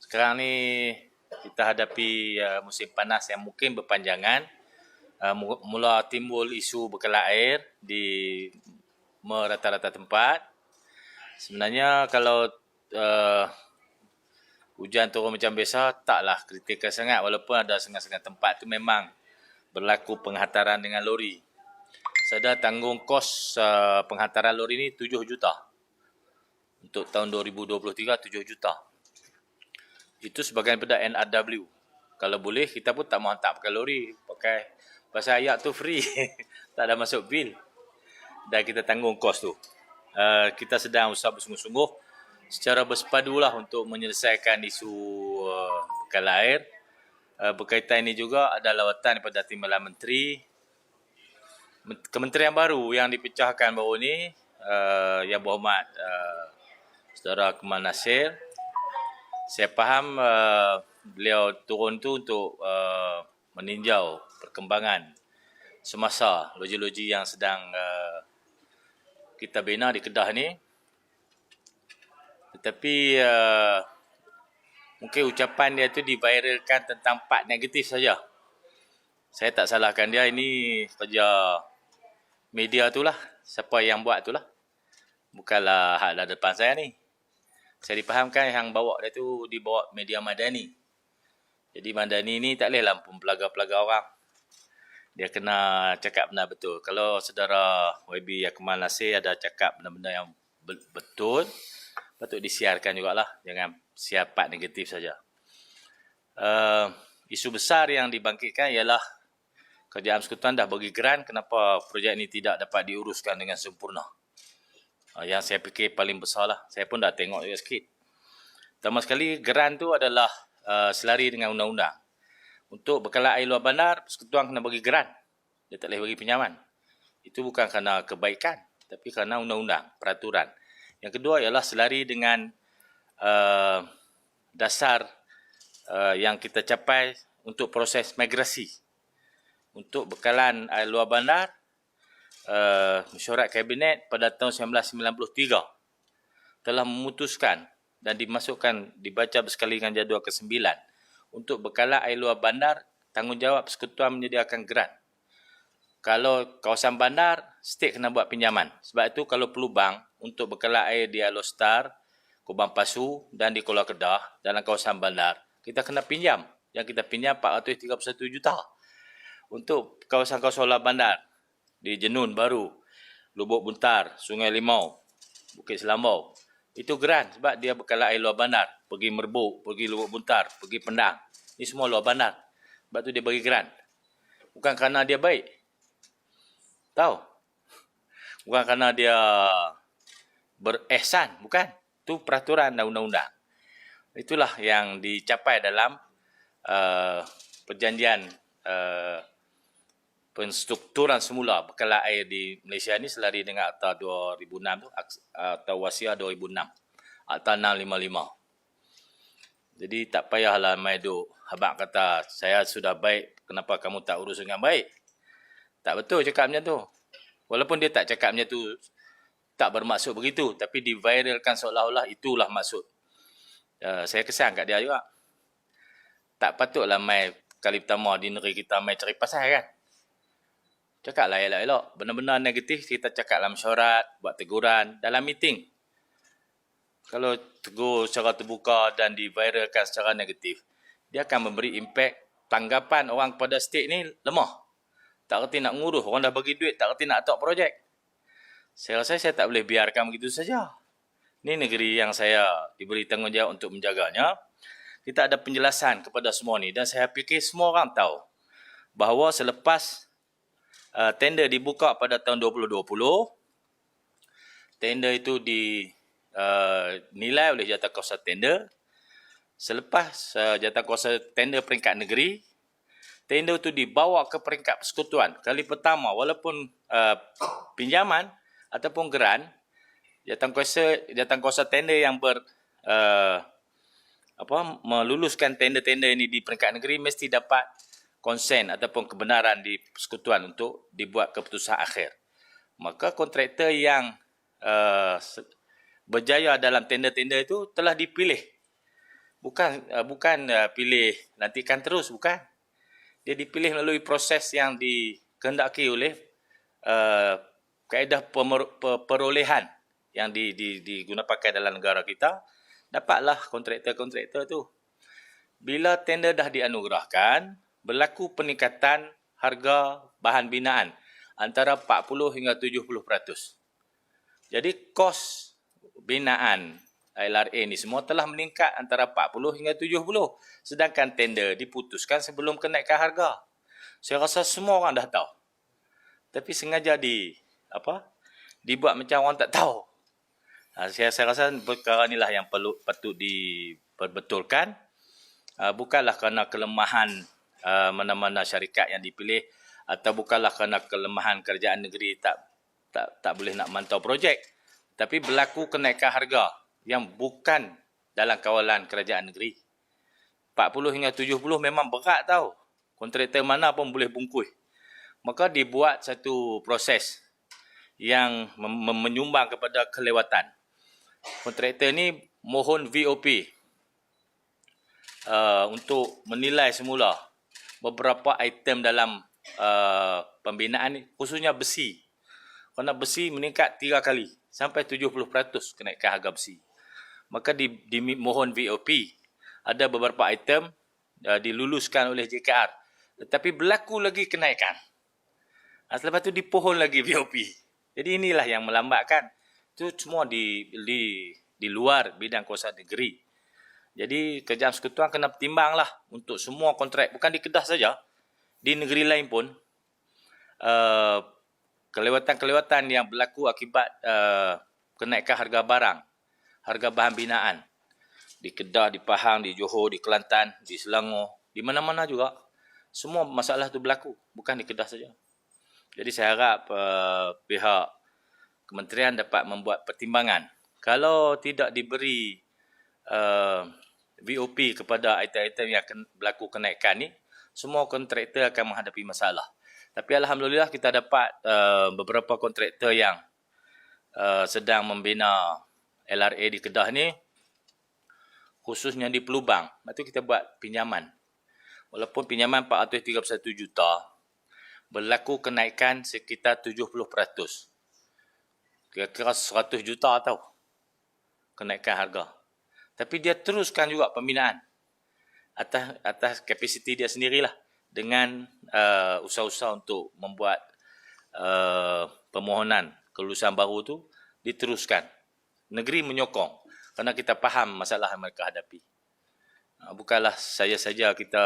Sekarang ni kita hadapi musim panas yang mungkin berpanjangan. Mula timbul isu bekalan air di merata-rata tempat. Sebenarnya kalau hujan turun macam biasa, taklah kritikal sangat. Walaupun ada setengah-setengah tempat tu memang berlaku penghantaran dengan lori. Saya dah tanggung kos penghantaran lori ni 7 juta. Untuk tahun 2023, 7 juta. Itu sebahagian daripada NRW. Kalau boleh, kita pun tak mau hantar pakai lori. Pasal ayak tu free. Tak ada masuk bil. Dan kita tanggung kos tu. Kita sedang usaha bersungguh-sungguh secara bersepadulah untuk menyelesaikan isu bekalan air. Berkaitan ini juga ada lawatan daripada Timbalan Menteri. Kementerian baru yang dipecahkan baru ni, Yang Berhormat Saudara Kamal Nasir. Saya faham beliau turun tu untuk meninjau perkembangan semasa loji-loji yang sedang kita bina di Kedah ni. Tetapi mungkin ucapan dia tu diviralkan tentang part negatif saja. Saya tak salahkan dia, ini kerja media tu lah. Siapa yang buat tu lah. Bukanlah hak dah depan saya ni. Saya dipahamkan yang bawa dia tu dibawa media Madani. Jadi Madani ni tak boleh lah pelaga-pelaga orang. Dia kena cakap benar betul. Kalau saudara YB Kamal Nasir ada cakap benda-benda yang betul, patut disiarkan jugalah. Jangan siar part negatif saja. Isu besar yang dibangkitkan ialah Kerajaan Persekutuan dah bagi grant, kenapa projek ini tidak dapat diuruskan dengan sempurna. Yang saya fikir paling besar lah. Saya pun dah tengok juga sikit. Pertama sekali, grant tu adalah selari dengan undang-undang. Untuk bekalan air luar bandar, Persekutuan kena bagi grant. Dia tak boleh bagi pinjaman. Itu bukan kerana kebaikan, tapi kerana undang-undang, peraturan. Yang kedua ialah selari dengan dasar yang kita capai untuk proses migrasi. Untuk bekalan air luar bandar, Mesyuarat Kabinet pada tahun 1993 telah memutuskan dan dibaca bersekali dengan jadual ke-9 untuk bekalan air luar bandar, tanggungjawab Persekutuan menyediakan grant. Kalau kawasan bandar, state kena buat pinjaman. Sebab itu kalau perlu bank untuk bekalan air di Alostar, Kubang Pasu dan di Kuala Kedah dalam kawasan bandar, kita kena pinjam. Yang kita pinjam 431 juta. Untuk kawasan-kawasan luar bandar, di Jenun Baru, Lubuk Buntar, Sungai Limau, Bukit Selambau. Itu grant sebab dia bekalan air luar bandar. Pergi Merbuk, pergi Lubuk Buntar, pergi Pendang. Ini semua luar bandar. Sebab tu dia bagi grant. Bukan kerana dia baik. Tahu? Bukan kerana dia berihsan. Bukan. Itu peraturan dan undang-undang. Itulah yang dicapai dalam perjanjian penstrukturan semula bekalan air di Malaysia ni selari dengan Akta 2006 tu, Akta Wasiat 2006, Akta 655. Jadi tak payahlah mai duk habaq kata saya sudah baik, kenapa kamu tak urus dengan baik. Tak betul cakap macam tu. Walaupun dia tak cakap macam tu, tak bermaksud begitu, tapi diviralkan seolah-olah itulah maksud. Saya kesan kat dia juga. Tak patutlah mai kali pertama di negeri kita mai cari pasal kan. Cakaplah elok-elok. Benda-benda negatif kita cakap dalam mesyuarat, buat teguran, dalam meeting. Kalau tegur secara terbuka dan diviralkan secara negatif, dia akan memberi impak tanggapan orang kepada state ni lemah. Tak kerti nak ngurus, orang dah bagi duit, tak kerti nak atok projek. Saya rasa saya tak boleh biarkan begitu saja. Ini negeri yang saya diberi tanggungjawab untuk menjaganya. Kita ada penjelasan kepada semua ni dan saya fikir semua orang tahu bahawa selepas tender dibuka pada tahun 2020, tender itu dinilai oleh Jawatankuasa Tender. Selepas Jawatankuasa Tender peringkat negeri, tender itu dibawa ke peringkat persekutuan. Kali pertama, walaupun pinjaman ataupun grant, Jawatankuasa Tender yang meluluskan tender-tender ini di peringkat negeri mesti dapat konsen ataupun kebenaran di persekutuan untuk dibuat keputusan akhir. Maka kontraktor yang berjaya dalam tender-tender itu telah dipilih Bukan pilih lantikan terus, bukan. Dia dipilih melalui proses yang dikehendaki oleh kaedah perolehan yang digunakan pakai dalam negara kita. Dapatlah kontraktor tu. Bila tender dah dianugerahkan, berlaku peningkatan harga bahan binaan antara 40 hingga 70%. Jadi kos binaan LRA ni semua telah meningkat antara 40 hingga 70. Sedangkan tender diputuskan sebelum kenaikan harga. Saya rasa semua orang dah tahu. Tapi sengaja dibuat macam orang tak tahu. Saya rasa perkara inilah yang patut diperbetulkan. Bukanlah kerana kelemahan mana-mana syarikat yang dipilih, atau bukanlah kerana kelemahan kerajaan negeri tak boleh nak mantau projek, tapi berlaku kenaikan harga yang bukan dalam kawalan kerajaan negeri. 40 hingga 70 memang berat tau. Kontraktor mana pun boleh bungkus. Maka dibuat satu proses yang menyumbang kepada kelewatan. Kontraktor ni mohon VOP untuk menilai semula beberapa item dalam pembinaan ni, khususnya besi. Kerana besi meningkat 3 kali sampai 70% kenaikan harga besi. Maka dimohon VOP. Ada beberapa item diluluskan oleh JKR, tetapi berlaku lagi kenaikan. Selepas tu dipohon lagi VOP. Jadi inilah yang melambatkan. Itu semua di luar bidang kuasa negeri. Jadi Kerajaan Persekutuan kena pertimbanglah untuk semua kontrak. Bukan di Kedah saja, di negeri lain pun kelewatan-kelewatan yang berlaku akibat kenaikan harga barang, harga bahan binaan. Di Kedah, di Pahang, di Johor, di Kelantan, di Selangor, di mana-mana juga. Semua masalah itu berlaku, bukan di Kedah saja. Jadi saya harap pihak kementerian dapat membuat pertimbangan. Kalau tidak diberi VOP kepada item-item yang berlaku kenaikan ni, semua kontraktor akan menghadapi masalah. Tapi alhamdulillah kita dapat beberapa kontraktor yang sedang membina LRA di Kedah ni, khususnya di Pelubang. Lepas tu kita buat pinjaman. Walaupun pinjaman 431 juta, berlaku kenaikan sekitar 70%. Kira-kira 100 juta tau kenaikan harga. Tapi dia teruskan juga pembinaan atas kapasiti dia sendirilah, dengan usaha-usaha untuk membuat permohonan kelulusan baru tu diteruskan. Negeri menyokong kerana kita faham masalah yang mereka hadapi. Bukanlah saja kita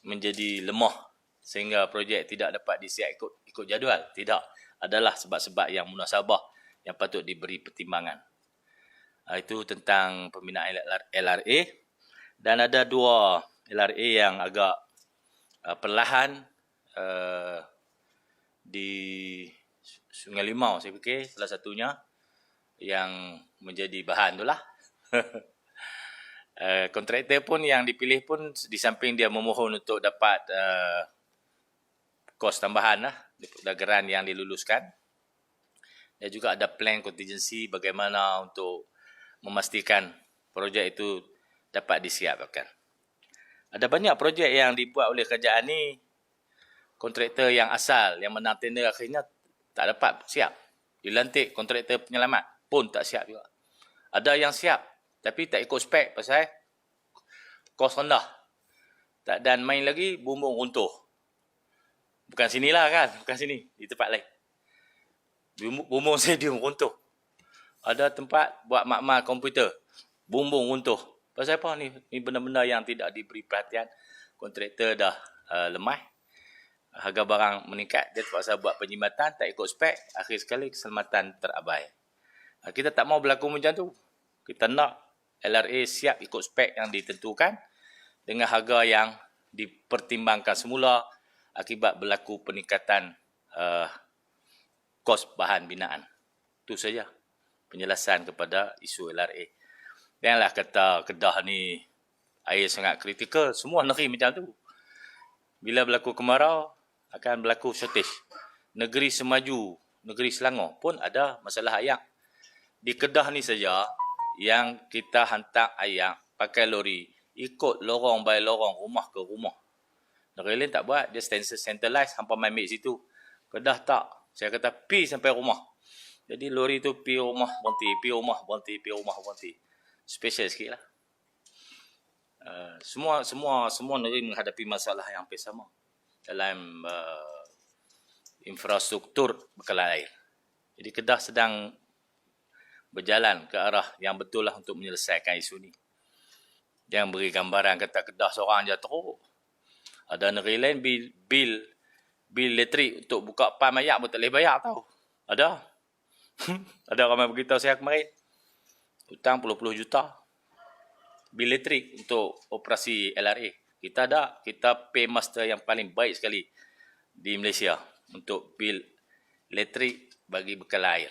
menjadi lemah sehingga projek tidak dapat disiap ikut jadual. Tidak. Adalah sebab-sebab yang munasabah yang patut diberi pertimbangan. Itu tentang pembinaan LRA. Dan ada 2 LRA yang agak perlahan di Sungai Limau, saya fikir salah satunya yang menjadi bahan itulah. Kontraktor pun yang dipilih pun di samping dia memohon untuk dapat kos tambahan lah, geran yang diluluskan. Dan juga ada plan contingency bagaimana untuk memastikan projek itu dapat disiapkan. Ada banyak projek yang dibuat oleh kerajaan ni, kontraktor yang asal yang menang tender akhirnya tak dapat siap. Dilantik kontraktor penyelamat pun tak siap juga. Ada yang siap tapi tak ikut spek pasal kos rendah. Dan main lagi bumbung runtuh. Bukan sinilah kan, bukan sini, di tempat lain. Bumbung stadium runtuh. Ada tempat buat makmal komputer, bumbung runtuh. Pasal apa ni? Ni benda-benda yang tidak diberi perhatian. Kontraktor dah lemah. Harga barang meningkat, dia terpaksa buat penjimatan, tak ikut spek, akhir sekali keselamatan terabai. Kita tak mau berlaku macam tu. Kita nak LRA siap ikut spek yang ditentukan dengan harga yang dipertimbangkan semula akibat berlaku peningkatan kos bahan binaan. Itu saja penjelasan kepada isu LRA. Janganlah kata Kedah ni air sangat kritikal, semua negeri macam tu. Bila berlaku kemarau, akan berlaku shortage. Negeri semaju, negeri Selangor pun ada masalah air. Di Kedah ni saja yang kita hantar air pakai lori, ikut lorong by lorong, rumah ke rumah. Negeri lain tak buat, dia centralize, hampa main ambil situ. Kedah tak, saya kata pi sampai rumah. Jadi lori tu pi rumah berhenti, pi rumah berhenti, pi rumah berhenti. Special sikit lah. Semua negeri menghadapi masalah yang hampir sama dalam infrastruktur bekalan air. Jadi Kedah sedang berjalan ke arah yang betul lah untuk menyelesaikan isu ni. Jangan beri gambaran kata Kedah seorang je teruk. Ada negeri lain bil elektrik untuk buka pam ayak pun tak boleh bayar tau. Ada. Ada ramai beritahu saya kemarin. Hutang puluh-puluh juta. Bil elektrik untuk operasi LRA. Kita ada. Kita pay master yang paling baik sekali di Malaysia untuk bil elektrik bagi bekal air.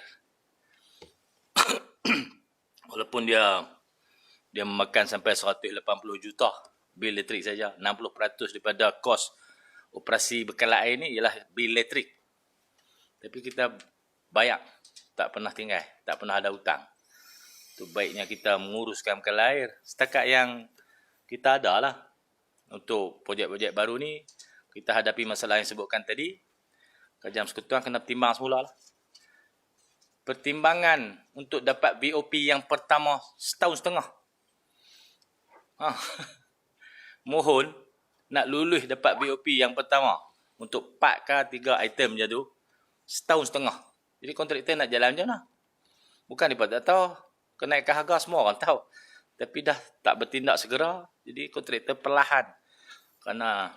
Walaupun dia memakan sampai 180 juta bil elektrik saja. 60% daripada kos operasi bekal air ni ialah bil elektrik. Tapi kita bayar, tak pernah tinggal, tak pernah ada hutang. Itu baiknya kita menguruskan bekal air. Setakat yang kita ada lah. Untuk projek-projek baru ni, kita hadapi masalah yang sebutkan tadi. Kerajaan Persekutuan kena pertimbang semula lah. Pertimbangan untuk dapat BOP yang pertama setahun setengah. Mohon nak lulus dapat BOP yang pertama untuk 4 ke 3 item je tu setahun setengah. Jadi kontraktor nak jalan macam mana? Bukan dia tak tahu kenaikan harga, semua orang tahu. Tapi dah tak bertindak segera, jadi kontraktor perlahan kerana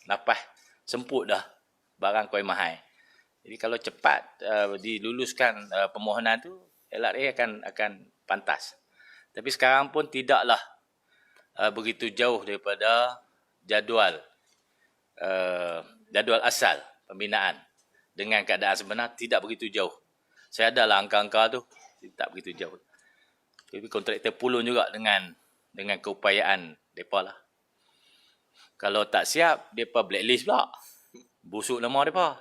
napas semput dah barang koi mahal. Jadi kalau cepat diluluskan permohonan tu, LRA akan pantas. Tapi sekarang pun tidaklah begitu jauh daripada jadual asal pembinaan. Dengan keadaan sebenar tidak begitu jauh. Saya adalah angka-angka tu, tak begitu jauh. Tapi kontraktor pulun juga dengan keupayaan mereka lah. Kalau tak siap, mereka blacklist pula. Busuk nama mereka.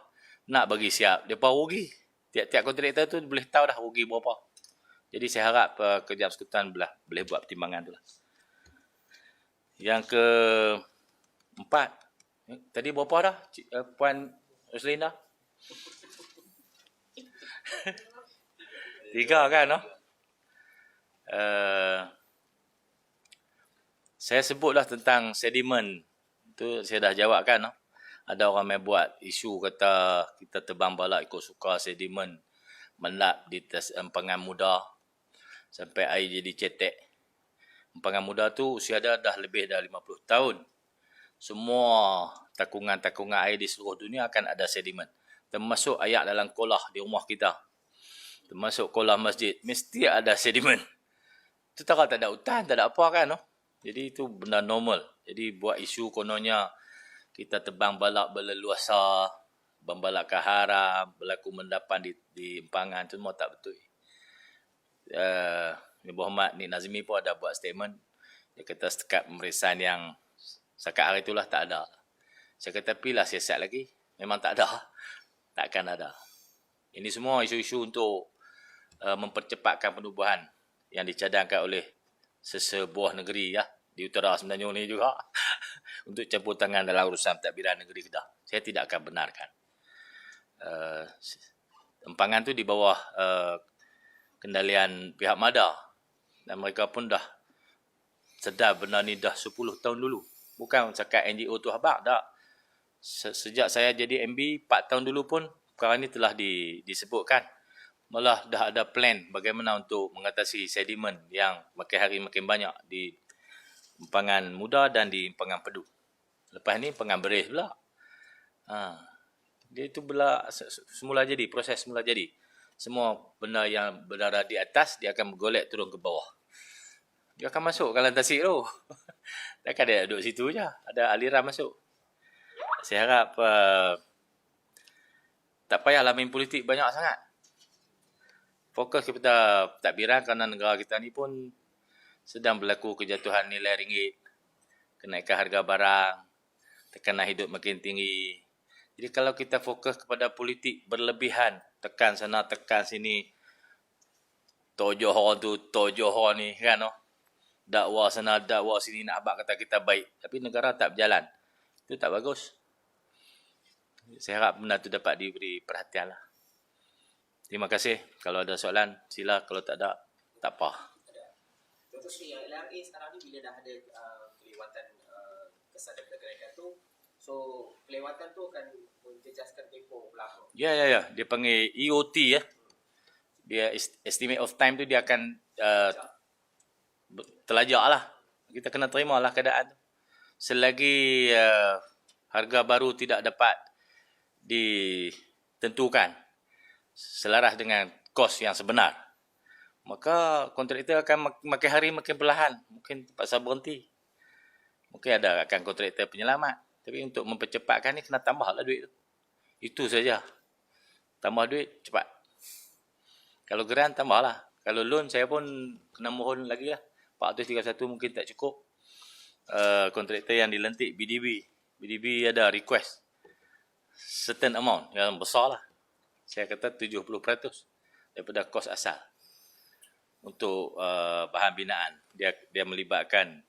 Nak bagi siap, mereka rugi. Tiap-tiap kontraktor tu boleh tahu dah rugi berapa. Jadi saya harap Kerajaan Persekutuan boleh buat pertimbangan tu lah. Yang keempat, tadi berapa dah Puan Roslina? 3 kan? No? Saya sebutlah tentang sedimen. Itu saya dah jawab kan? No? Ada orang yang buat isu kata kita terbang balak ikut suka sedimen melap di empangan muda sampai air jadi cetek. Empangan muda tu usia dah lebih dah 50 tahun. Semua takungan-takungan air di seluruh dunia akan ada sedimen. Termasuk air dalam kolah di rumah kita. Termasuk kolah masjid. Mesti ada sedimen. Itu tak ada hutan, tak ada apa kan. No? Jadi itu benda normal. Jadi buat isu kononnya kita terbang balak berleluasa, membalak ke haram, berlaku mendapan di empangan, itu semua tak betul. Muhammad Nik Nazmi pun ada buat statement. Dia kata setakat pemeriksaan yang setakat hari itulah tak ada. Saya kata pilah siasat lagi. Memang tak ada. Takkan ada. Ini semua isu-isu untuk mempercepatkan penubuhan yang dicadangkan oleh sesebuah negeri ya. Di utara Semenanjung ni juga untuk campur tangan dalam urusan pentadbiran negeri Kedah. Saya tidak akan benarkan. Empangan tu di bawah kendalian pihak MADA dan mereka pun dah sedar benda ni dah 10 tahun dulu. Bukan cakap NGO tu habaq, tak. Sejak saya jadi MB 4 tahun dulu pun perkara ni telah disebutkan. Malah dah ada plan bagaimana untuk mengatasi sedimen yang makin hari makin banyak di empangan muda dan di empangan pedu. Lepas ni empangan beris pula. Dia itu semula jadi, proses semula jadi. Semua benda yang berada di atas, dia akan bergolek turun ke bawah. Dia akan masuk ke tasik tu. Takkan dia duduk situ je. Ada aliran masuk. Saya harap tak payahlah main politik banyak sangat. Fokus kepada pentadbiran kerana negara kita ni pun sedang berlaku kejatuhan nilai ringgit, kenaikan harga barang, tekanan hidup makin tinggi. Jadi kalau kita fokus kepada politik berlebihan, tekan sana, tekan sini, tojoh orang tu, tojoh orang ni, kan? No? dakwa sana, dakwa sini, nak abang kata kita baik. Tapi negara tak berjalan. Itu tak bagus. Saya harap benda itu dapat diberi perhatian lah. Terima kasih. Kalau ada soalan, sila. Kalau tak ada, tak apa. Contoh Sri, yang LRA sekarang ni bila dah ada kelewatan kesan daripada kenaikan tu, so kelewatan tu akan menjejaskan tempoh berapa? Ya. Dia panggil EOT ya. Dia estimate of time tu dia akan terlajak lah. Kita kena terima lah keadaan tu. Selagi harga baru tidak dapat ditentukan selaras dengan kos yang sebenar, maka kontraktor akan makin hari makin perlahan. Mungkin terpaksa berhenti. Mungkin ada akan kontraktor penyelamat. Tapi untuk mempercepatkan ni kena tambahlah duit tu. Itu saja. Tambah duit cepat. Kalau grant tambahlah. Kalau loan saya pun kena mohon lagi lah. 431 mungkin tak cukup. Kontraktor yang dilantik BDB. BDB ada request certain amount yang besar lah. Saya kata 70% daripada kos asal. Untuk bahan binaan. Dia melibatkan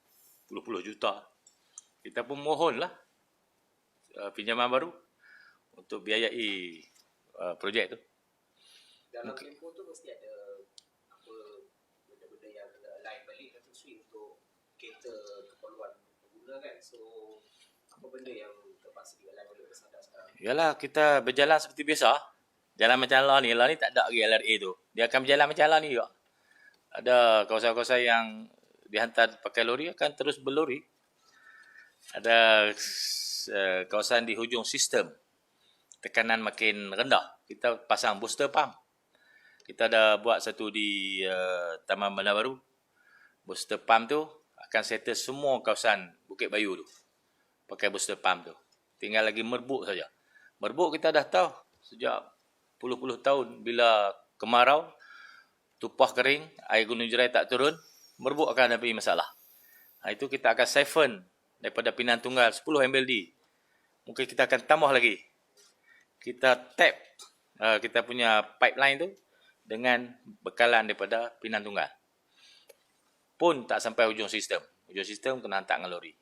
puluh-puluh juta. Kita pun mohonlah pinjaman baru untuk biayai projek tu. Dalam tempoh tu mesti ada apa benda-benda yang kena align balik Datuk Sri untuk cater keperluan pengguna kan. So apa benda yang terpaksa di-align oleh Persada sekarang? Yalah, kita berjalan seperti biasa. Jalan macam lah ni tak ada lagi LRA tu. Dia akan berjalan macam lah ni juga. Ada kawasan-kawasan yang dihantar pakai lori akan terus berlori. Ada kawasan di hujung sistem. Tekanan makin rendah. Kita pasang booster pump. Kita ada buat satu di Taman Bandar Baru. Booster pump tu akan settle semua kawasan Bukit Bayu tu. Pakai booster pump tu. Tinggal lagi Merbuk saja. Merbuk kita dah tahu sejak puluh-puluh tahun bila kemarau, tupah kering, air gunung jerai tak turun, Merbuk akan ada masalah. Itu kita akan siphon daripada Pinang Tunggal 10 MLD. Mungkin kita akan tambah lagi. Kita tap kita punya pipeline tu dengan bekalan daripada Pinang Tunggal. Pun tak sampai hujung sistem. Hujung sistem kena hantar dengan lori.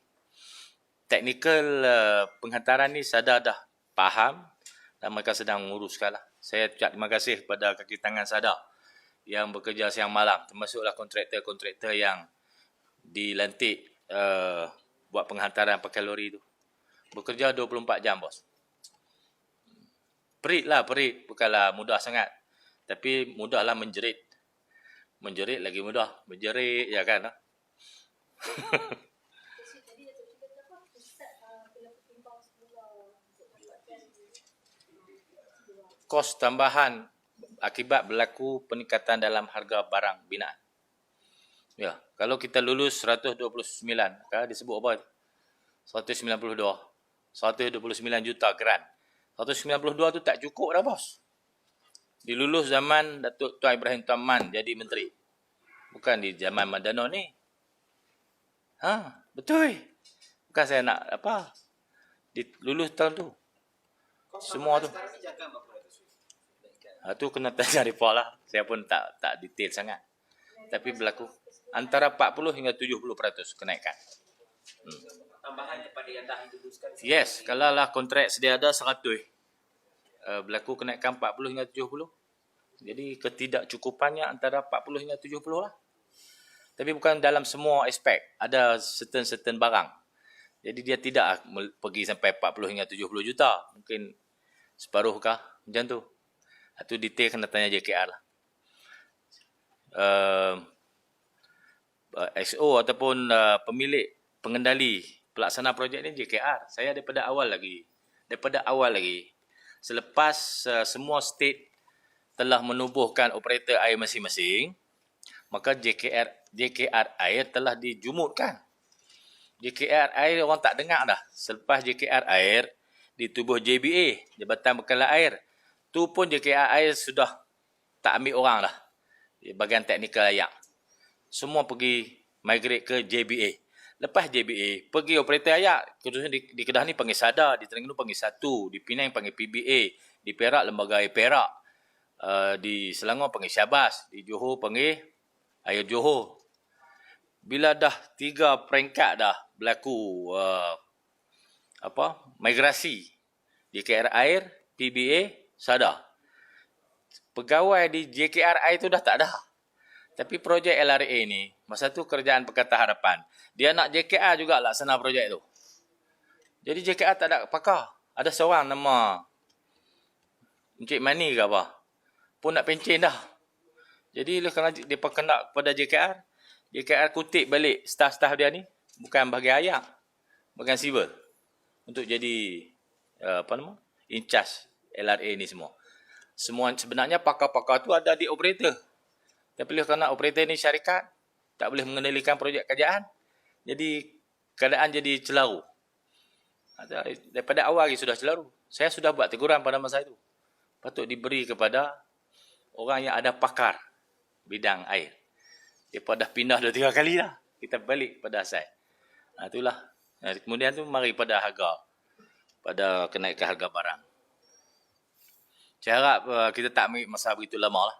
Teknikal penghantaran ni SADA dah faham dan mereka sedang menguruskan lah. Saya ucap terima kasih kepada kaki tangan SADA yang bekerja siang malam. Termasuklah kontraktor-kontraktor yang dilantik buat penghantaran pakai lori tu. Bekerja 24 jam, bos. Perit. Bukanlah mudah sangat. Tapi mudahlah menjerit. Menjerit lagi mudah. Menjerit, ya kan? Kos tambahan akibat berlaku peningkatan dalam harga barang binaan. Ya, kalau kita lulus 129, kan disebut apa? 192. 129 juta grant. 192 tu tak cukup dah, bos. Dilulus zaman Datuk Tuan Ibrahim Tuan Man jadi menteri. Bukan di zaman Madano ni. Betul. Bukan saya nak apa. Dilulus tahun tu. Semua tu. Tu kena tanya report lah. Saya pun tak detail sangat. Tapi berlaku antara 40 hingga 70% kenaikan. Tambahan kepada yang dah diluluskan. Yes, kalau lah kontrak sedia ada 100. Berlaku kenaikan 40 hingga 70. Jadi ketidakcukupannya antara 40 hingga 70 lah. Tapi bukan dalam semua aspek. Ada certain barang. Jadi dia tidak pergi sampai 40 hingga 70 juta. Mungkin separuh kah? Macam tu. Itu detail kena tanya JKR lah. XO ataupun pemilik pengendali pelaksana projek ni JKR. Saya daripada awal lagi. Selepas semua state telah menubuhkan operator air masing-masing, maka JKR air telah dijumutkan. JKR air orang tak dengar dah. Selepas JKR air ditubuh JBA, Jabatan Bekalan Air. Tu pun JKR air sudah tak ambil orang dah. Bahagian teknikal layak. Semua pergi migrate ke JBA. Lepas JBA, pergi operator ayak. Khususnya di Kedah ni panggil SADA, di Terengganu panggil SATU, di Penang panggil PBA, di Perak Lembaga Air Perak, di Selangor panggil Syabas, di Johor panggil Air Johor. bila dah 3 peringkat dah berlaku migrasi JKR Air, PBA, SADA. Pegawai di JKR Air tu dah tak ada. Tapi projek LRA ni, masa tu kerajaan Pakatan Harapan, dia nak JKR juga laksana projek tu. Jadi JKR tak ada pakar. Ada seorang nama Encik Mani ke apa, pun nak pencen dah. Jadi kalau dia kena kepada JKR kutip balik staf-staf dia ni, bukan bahagian ayak, bahagian civil, untuk jadi in charge LRA ni semua. Sebenarnya pakar-pakar tu ada di operator. Tapi kerana operator ni syarikat, tak boleh mengendalikan projek kerajaan, jadi keadaan jadi celaru. Daripada awal lagi sudah celaru. Saya sudah buat teguran pada masa itu. Patut diberi kepada orang yang ada pakar bidang air. Dia dah pindah 2-3 kali dah. Kita balik pada asal. Itulah. Kemudian tu mari pada harga. Pada kenaikan harga barang. Saya harap kita tak ambil masa begitu lama lah.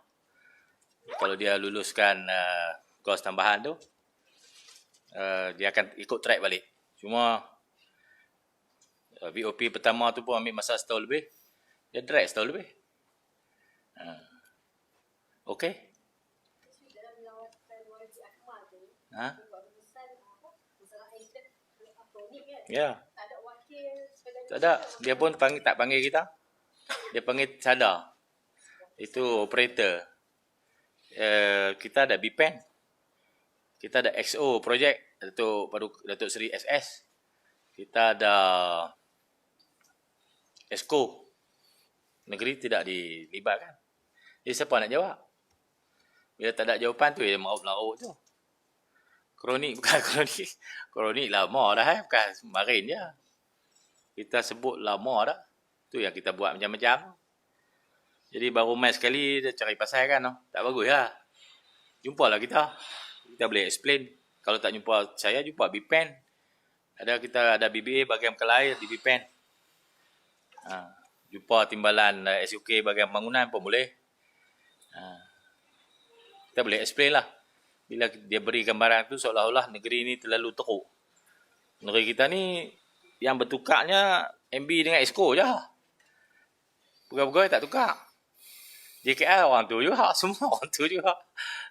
Kalau dia luluskan kos tambahan tu, dia akan ikut track balik. Cuma VOP pertama tu pun ambil masa setahun lebih. Dia drag setahun lebih. Okey? Dalam lawatan Wajib Akmal tu, Ha? buat urusan masalah elektronik kan? Ya. Tak ada wakil sebagai Tak ada. Dia pun tak panggil kita. Dia panggil SADA. Itu operator. Kita ada BPEN. Kita ada XO projek Datuk Seri SS. Kita ada ESCO. Negeri tidak dilibatkan. Jadi siapa nak jawab? Bila tak ada jawapan tu, dia maut-laut tu. Kronik bukan kronik. Kronik lama dah. Bukan kemarin je. Kita sebut lama dah. Tu yang kita buat macam-macam. Jadi baru main sekali, dia cari pasal kan. Tak bagus lah. Jumpalah kita. Kita boleh explain. Kalau tak jumpa saya, jumpa BPEN. Kita ada BBA bahagian Kelai di BPEN. Jumpa timbalan SUK bahagian bangunan pun boleh. Kita boleh explain lah. Bila dia beri gambaran tu seolah-olah negeri ni terlalu teruk. Negeri kita ni yang bertukarnya MB dengan ESCO je. Pegawai-pegawai tak tukar. JKR orang tu juga. Semua orang tu juga.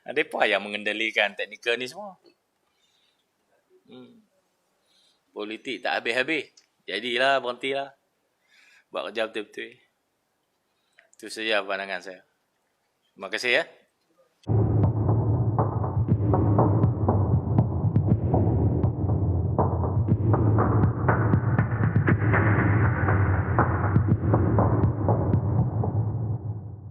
Mereka yang mengendalikan teknikal ni semua. Politik tak habis-habis. Jadilah, berhentilah. Buat kerja betul-betul. Itu saja pandangan saya. Terima kasih ya.